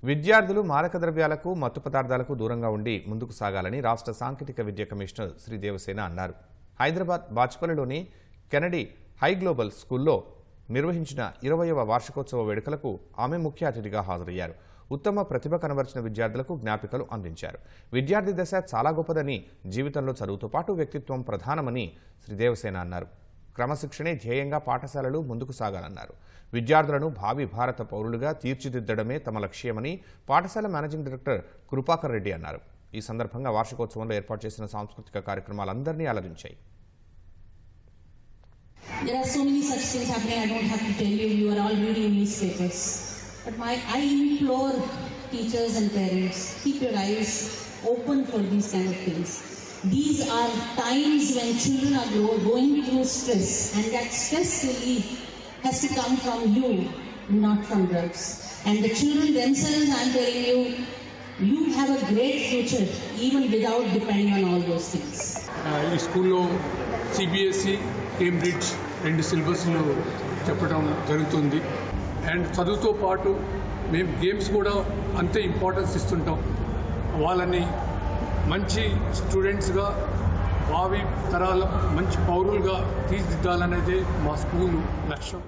విద్యార్థులు మాదక ద్రవ్యాలకు మత్తు పదార్థాలకు దూరంగా ఉండి ముందుకు సాగాలని రాష్ట్ర సాంకేతిక విద్య కమిషనర్ శ్రీ దేవసేన అన్నారు. హైదరాబాద్ బాచ్పల్లిలోని కెనడీ హై గ్లోబల్ స్కూల్లో నిర్వహించిన 20వ వార్షికోత్సవ వేడుకలకు ఆమె ముఖ్య అతిథిగా హాజరయ్యారు. ఉత్తమ ప్రతిభ కనబరిచిన విద్యార్థులకు జ్ఞాపికలు అందించారు. విద్యార్థి దశ చాలా గొప్పదని, జీవితంలో చదువుతో పాటు వ్యక్తిత్వం ప్రధానమని శ్రీ దేవసేన అన్నారు. క్రమశిక్షణే ధ్యేయంగా పాఠశాలలు ముందుకు సాగాలన్నారు. విద్యార్థులను భావి భారత పౌరులుగా తీర్చిదిద్దడమే తమ లక్ష్యమని పాఠశాల మేనేజింగ్ డైరెక్టర్ కృపాకర్ రెడ్డి అన్నారు. ఈ సందర్భంగా వార్షికోత్సవంలో ఏర్పాటు చేసిన సాంస్కృతిక కార్యక్రమాలందరినీ అలరించాయి. There are so many such things happening. I don't have to tell you. You are all reading newspapers. But I implore teachers and parents, keep your eyes open for these kind of things. These are times when children are going through stress, and that stress relief has to come from you, not from drugs. And the children themselves, I am telling you, you have a great future even without depending on all those things. ఈ స్కూల్లో CBSE, Cambridge 2 సిలబస్లు చెప్పడం జరుగుతుంది. And చదువుతో పాటు మేము games కూడా అంతే importance ఇస్తుంటాం. వాళ్ళని మంచి స్టూడెంట్స్గా, భావి తరాల మంచి పౌరులుగా తీర్చిదిద్దాలనేదే మా స్కూలు లక్ష్యం.